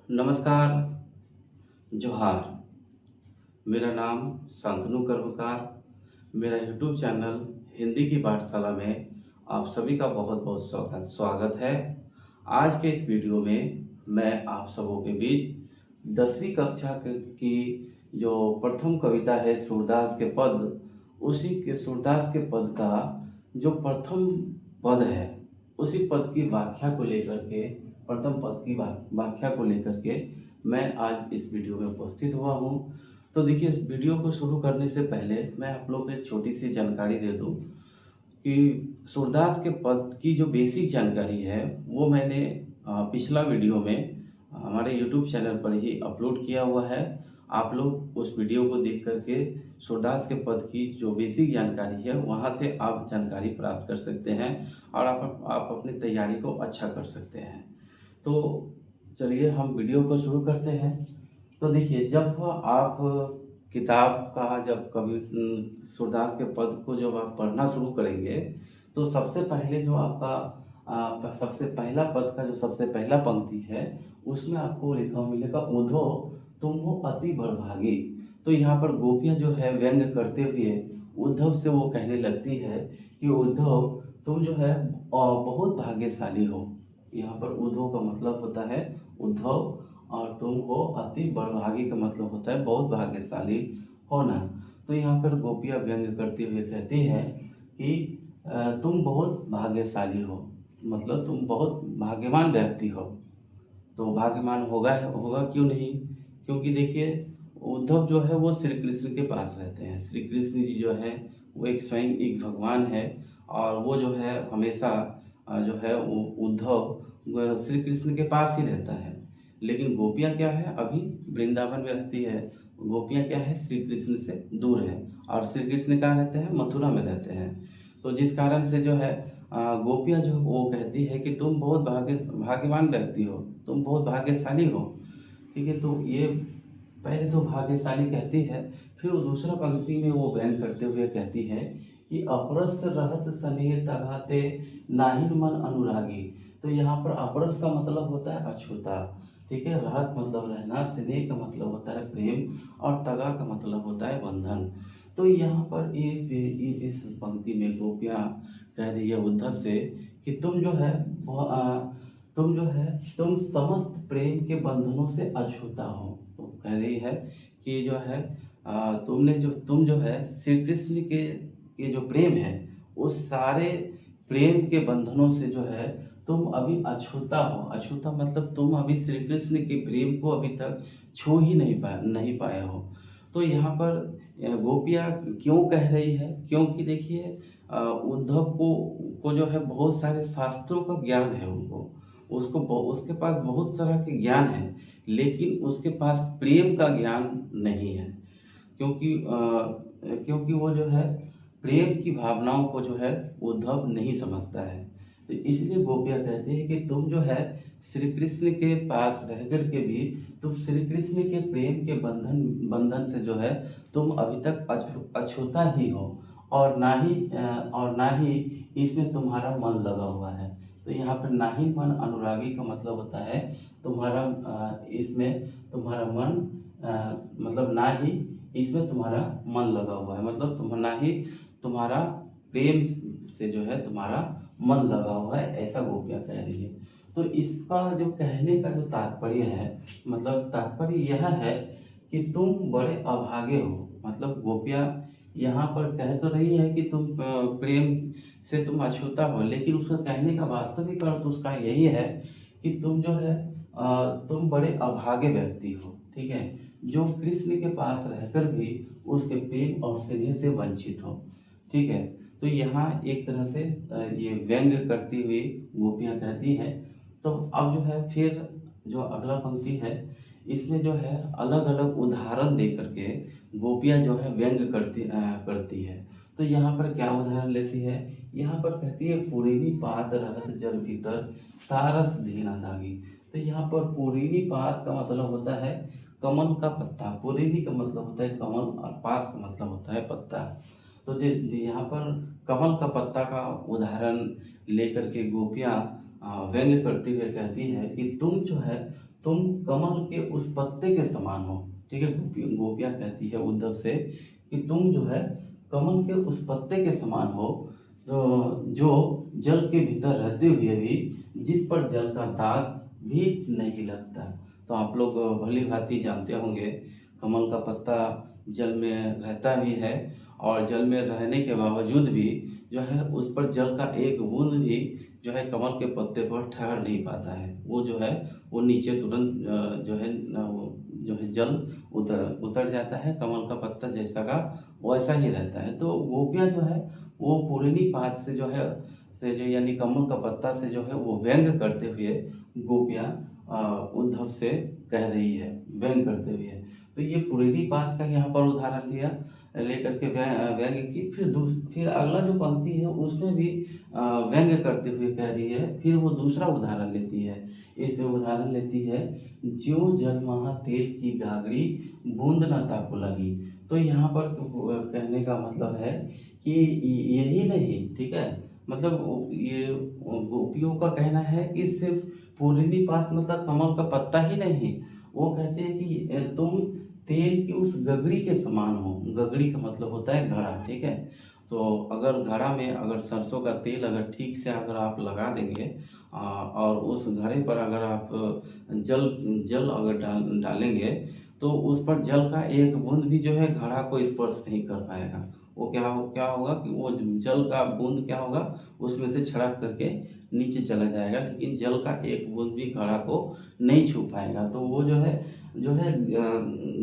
नमस्कार, जोहार। मेरा नाम शांतनु कर्मकार। मेरा यूट्यूब चैनल हिंदी की पाठशाला में आप सभी का बहुत-बहुत स्वागत स्वागत है। आज के इस वीडियो में मैं आप सबों के बीच 10वीं कक्षा की जो प्रथम कविता है सूरदास के पद, उसी के सूरदास के पद का जो प्रथम पद है, उसी पद की व्याख्या को लेकर के प्रथम पद की व्याख्या को लेकर के मैं आज इस वीडियो में उपस्थित हुआ हूँ। तो देखिए, इस वीडियो को शुरू करने से पहले मैं आप लोग को एक छोटी सी जानकारी दे दूँ कि सूरदास के पद की जो बेसिक जानकारी है वो मैंने पिछला वीडियो में हमारे यूट्यूब चैनल पर ही अपलोड किया हुआ है। आप लोग उस वीडियो को देख कर के सूरदास के पद की जो बेसिक जानकारी है वहाँ से आप जानकारी प्राप्त कर सकते हैं और आप अपनी तैयारी को अच्छा कर सकते हैं। तो चलिए हम वीडियो को शुरू करते हैं। तो देखिए, जब आप किताब का जब कभी सूरदास के पद को जब आप पढ़ना शुरू करेंगे तो सबसे पहले जो आपका सबसे पहला पद का जो सबसे पहला पंक्ति है उसमें आपको लिखा मिलेगा, उद्धो तुम हो अति बड़भागी। तो यहाँ पर गोपियाँ जो है व्यंग करते हुए उद्धव से वो कहने लगती है कि उद्धव तुम जो है बहुत भाग्यशाली हो। यहाँ पर उद्धव का मतलब होता है उद्धव और तुम हो अति बड़भागी का मतलब होता है बहुत भाग्यशाली होना। तो यहाँ पर गोपियाँ व्यंग करते हुए कहती है कि तुम बहुत भाग्यशाली हो, मतलब तुम बहुत भाग्यवान व्यक्ति हो। तो भाग्यवान होगा क्यों नहीं, क्योंकि देखिए उद्धव जो है वो श्री कृष्ण के पास रहते हैं। श्री कृष्ण जी जो है वो एक स्वयं एक भगवान है और वो जो है हमेशा जो है वो उद्धव श्री कृष्ण के पास ही रहता है। लेकिन गोपियाँ क्या है, अभी वृंदावन में रहती है। गोपियाँ क्या है, श्री कृष्ण से दूर है और श्री कृष्ण कहाँ रहते हैं, मथुरा में रहते हैं। तो जिस कारण से जो है गोपियाँ जो वो कहती है कि तुम बहुत भाग्यवान व्यक्ति हो, तुम बहुत भाग्यशाली हो। ठीक है, तो ये पहले तो भाग्यशाली कहती है, फिर वो दूसरा पंक्ति में वो बयान करते हुए कहती है कि अपरस रहत स्नेह तगाते नाहिन मन अनुरागी। तो यहाँ पर अपरस का मतलब होता है अछूता, ठीक है। रहत मतलब रहना, स्नेह का मतलब होता है प्रेम और तगा का मतलब होता है बंधन। तो यहाँ पर इस पंक्ति में गोपियाँ कह रही है उद्धव से कि तुम जो है तुम समस्त प्रेम के बंधनों से अछूता हो। तो कह रही है कि जो है तुम जो है श्री कृष्ण के जो प्रेम है उस सारे प्रेम के बंधनों से जो है तुम अभी अछूता हो। अछूता मतलब तुम अभी श्री कृष्ण के प्रेम को अभी तक छू ही नहीं पाए हो। तो यहाँ पर गोपियाँ क्यों कह रही है, क्योंकि देखिए उद्धव को जो है बहुत सारे शास्त्रों का ज्ञान है, उसके पास बहुत सारा के ज्ञान है, लेकिन उसके पास प्रेम का ज्ञान नहीं है। क्योंकि वो जो है प्रेम की भावनाओं को जो है उद्धव नहीं समझता है। तो इसलिए गोपियाँ कहती है कि तुम जो है श्री कृष्ण के पास रह कर के भी तुम श्री कृष्ण के प्रेम के बंधन से जो है तुम अभी तक अछूता ही हो और ना ही इसमें तुम्हारा मन लगा हुआ है। तो यहाँ पर ना ही मन अनुरागी का मतलब होता है तुम्हारा इसमें तुम्हारा मन मतलब ना ही इसमें तुम्हारा मन लगा हुआ है, मतलब ना ही तुम्हारा प्रेम से जो है तुम्हारा मन लगा हुआ है, ऐसा गोपियाँ कह रही है। तो इसका जो कहने का जो तात्पर्य है, मतलब तात्पर्य यह है कि तुम बड़े अभागे हो। मतलब गोपियाँ यहाँ पर कह तो रही है कि तुम प्रेम से तुम अछूता हो, लेकिन उसका कहने का वास्तविक अर्थ उसका यही है कि तुम जो है तुम बड़े अभागे व्यक्ति हो, ठीक है, जो कृष्ण के पास रहकर भी उसके प्रेम और स्नेह से वंचित हो, ठीक है। तो यहाँ एक तरह से ये व्यंग करती हुई गोपियाँ कहती हैं। तो अब जो है फिर जो अगला पंक्ति है इसमें जो है अलग अलग उदाहरण दे करके गोपियाँ जो है व्यंग करती है। तो यहाँ पर क्या उदाहरण लेती है, यहाँ पर कहती है पुरीनी पात रहत जल भीतर सारस देना दागी। तो यहाँ पर पुरीनी पात का मतलब होता है कमल का पत्ता। पुरीनी का मतलब होता है कमल और पात का मतलब होता है पत्ता। तो यहाँ पर कमल का पत्ता का उदाहरण लेकर के गोपियाँ व्यंग करते हुए कहती है कि तुम जो है तुम कमल के उस पत्ते के समान हो। ठीक है, गोपियाँ कहती है उद्धव से कि तुम जो है कमल के उस पत्ते के समान हो, तो जो जल के भीतर रहते हुए भी जिस पर जल का दाग भी नहीं लगता। तो आप लोग भली भांति जानते होंगे, कमल का पत्ता जल में रहता भी है और जल में रहने के बावजूद भी जो है उस पर जल का एक बूंद भी जो है कमल के पत्ते पर ठहर नहीं पाता है। वो जो है वो नीचे तुरंत जो है वो जो है जल उतर उतर जाता है, कमल का पत्ता जैसा का वैसा ही रहता है। तो गोपियाँ जो है वो पूर्णी पात से जो है से जो यानी कमल का पत्ता से जो है वो व्यंग करते हुए गोपियाँ उद्धव से कह रही है, व्यंग करते हुए। तो ये पूर्णी पात का यहाँ पर उदाहरण लिया, लेकर के व्यंग की। फिर अगला जो पंक्ति है उसमें भी व्यंग करते हुए कह रही है। फिर वो दूसरा उदाहरण लेती है, इसमें उदाहरण लेती है, ज्यों जल महा तेल की गागरी बूंद न ताको लगी। तो यहाँ पर कहने का मतलब है कि यही नहीं, ठीक है, मतलब ये गोपियों का कहना है कि सिर्फ पूर्णी पास मतलब कमल का पत्ता ही नहीं, वो कहते हैं कि तुम तेल की उस गगड़ी के समान हो। गगड़ी का मतलब होता है घड़ा, ठीक है। तो अगर घड़ा में अगर सरसों का तेल अगर ठीक से अगर आप लगा देंगे और उस घड़े पर अगर आप जल जल अगर डालेंगे तो उस पर जल का एक बूंद भी जो है घड़ा को स्पर्श नहीं कर पाएगा। वो क्या होगा कि वो जल का बूंद क्या होगा, उसमें से छड़क करके नीचे चला जाएगा, लेकिन जल का एक बूंद भी घड़ा को नहीं छू पाएगा। तो वो जो है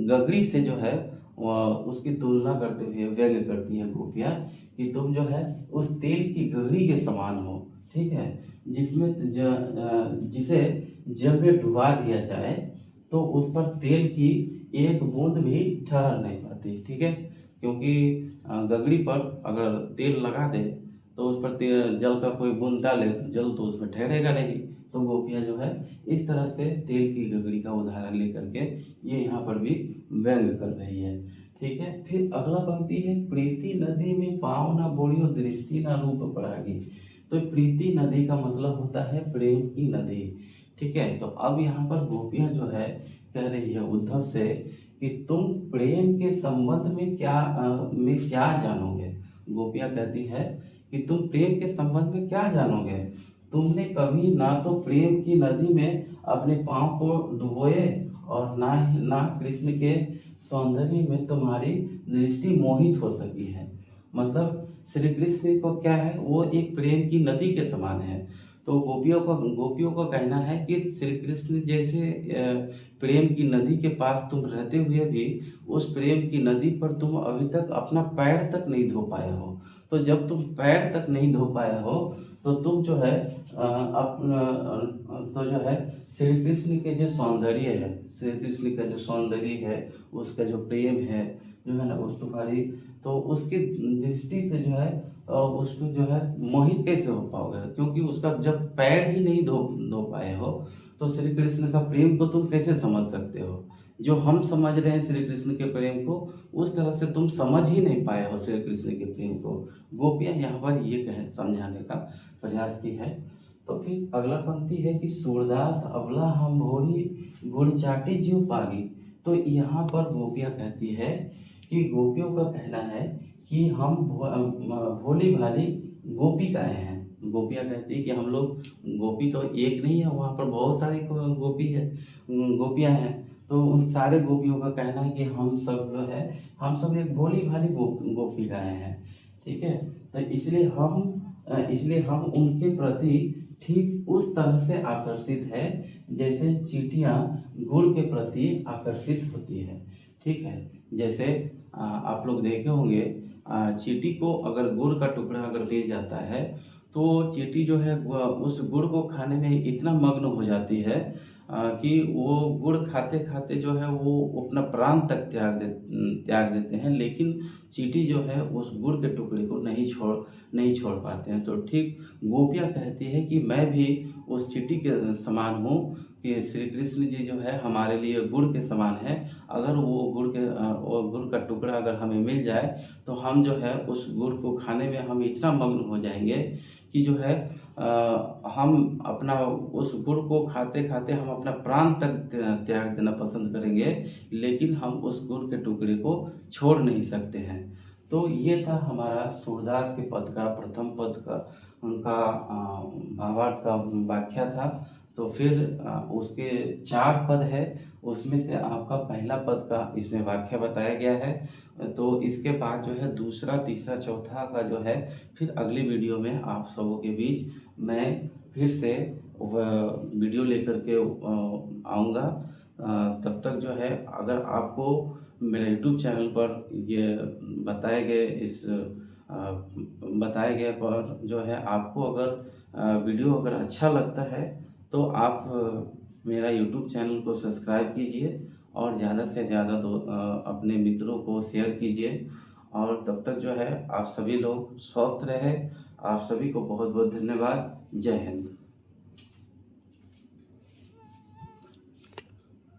गगरी से जो है उसकी तुलना करते हुए व्यंग करती है गोपियाँ कि तुम जो है उस तेल की गगरी के समान हो, ठीक है, जिसमें जिसे जल में डुबा दिया जाए तो उस पर तेल की एक बूंद भी ठहर नहीं पाती, ठीक है। क्योंकि गगड़ी पर अगर तेल लगा दे तो उस पर जल का कोई बूंद डाले तो जल तो उसमें ठहरेगा नहीं। तो गोपियाँ जो है इस तरह से तेल की गगड़ी का उदाहरण लेकर के ये यहाँ पर भी व्यंग कर रही है, ठीक है। फिर अगला पंक्ति है, प्रीति नदी में पाँव ना बोलियो दृष्टि ना रूप परागी। तो प्रीति नदी का मतलब होता है प्रेम की नदी, ठीक है। तो अब यहाँ पर गोपियाँ जो है कह रही है उद्धव से कि तुम प्रेम के संबंध में क्या जानोगे। गोपियाँ कहती है कि तुम प्रेम के संबंध में क्या जानोगे। तुमने कभी ना तो प्रेम की नदी में अपने पाँव को डुबोए और ना कृष्ण के सौंदर्य में तुम्हारी दृष्टि मोहित हो सकी है। मतलब श्री कृष्ण को क्या है, वो एक प्रेम की नदी के समान है। तो गोपियों का कहना है कि श्री कृष्ण जैसे प्रेम की नदी के पास तुम रहते हुए भी उस प्रेम की नदी पर तुम अभी तक अपना पैर तक नहीं धो पाए हो। तो जब तुम पैर तक नहीं धो पाए हो तो तुम जो है तो जो है श्री कृष्ण के जो सौंदर्य है, श्री कृष्ण का जो सौंदर्य है, उसका जो प्रेम है जो है ना उस तुम्हारी, तो उसकी दृष्टि से जो है उसको जो है मोहित कैसे हो पाओगे, क्योंकि उसका जब पैर ही नहीं धो पाए हो तो श्री कृष्ण का प्रेम को तुम कैसे समझ सकते हो। जो हम समझ रहे हैं श्री कृष्ण के प्रेम को, उस तरह से तुम समझ ही नहीं पाए हो श्री कृष्ण के प्रेम को। गोपियाँ यहाँ पर ये समझाने का प्रयास की है। तो फिर अगला पंक्ति है कि सूरदास अबला हम भोली गुड़ चाटी जीव पागी। तो यहाँ पर गोपियाँ कहती है कि गोपियों का कहना है कि हम भोली भाली गोपिकाएँ हैं। गोपियाँ कहती है कि हम लोग, गोपी तो एक नहीं है, वहाँ पर बहुत सारी गोपियाँ हैं। तो उन सारे गोपियों का कहना है कि हम सब जो है हम सब एक भोली भाली गोपिकाएँ हैं, ठीक है। तो इसलिए हम उनके प्रति ठीक उस तरह से आकर्षित है जैसे चींटियाँ गुड़ के प्रति आकर्षित होती है, ठीक है। जैसे आप लोग देखे होंगे, चींटी को अगर गुड़ का टुकड़ा अगर मिल जाता है तो चींटी जो है उस गुड़ को खाने में इतना मग्न हो जाती है कि वो गुड़ खाते खाते जो है वो अपना प्राण तक त्याग देते हैं, लेकिन चींटी जो है उस गुड़ के टुकड़े को नहीं छोड़ पाते हैं। तो ठीक गोपियाँ कहती है कि मैं भी उस चींटी के समान हूँ कि श्री कृष्ण जी जो है हमारे लिए गुड़ के समान है। अगर वो गुड़ का टुकड़ा अगर हमें मिल जाए तो हम जो है उस गुड़ को खाने में हम इतना मग्न हो जाएंगे कि जो है हम अपना उस गुड़ को खाते-खाते हम अपना प्राण तक त्याग देना पसंद करेंगे, लेकिन हम उस गुड़ के टुकड़े को छोड़ नहीं सकते हैं। तो ये था हमारा सूरदास के पद का प्रथम पद का उनका भावार्थ का व्याख्या था। तो फिर उसके 4 पद है, उसमें से आपका पहला पद का इसमें व्याख्या बताया गया है। तो इसके बाद जो है दूसरा, तीसरा, चौथा का जो है फिर अगली वीडियो में आप सबों के बीच मैं फिर से वीडियो लेकर के आऊँगा। तब तक जो है अगर आपको मेरे यूट्यूब चैनल पर ये बताए गए इस बताए गए पर जो है आपको अगर वीडियो अगर अच्छा लगता है तो आप मेरा यूट्यूब चैनल को सब्सक्राइब कीजिए और ज़्यादा से ज़्यादा अपने मित्रों को शेयर कीजिए। और तब तक जो है आप सभी लोग स्वस्थ रहें। आप सभी को बहुत बहुत धन्यवाद। जय हिंद।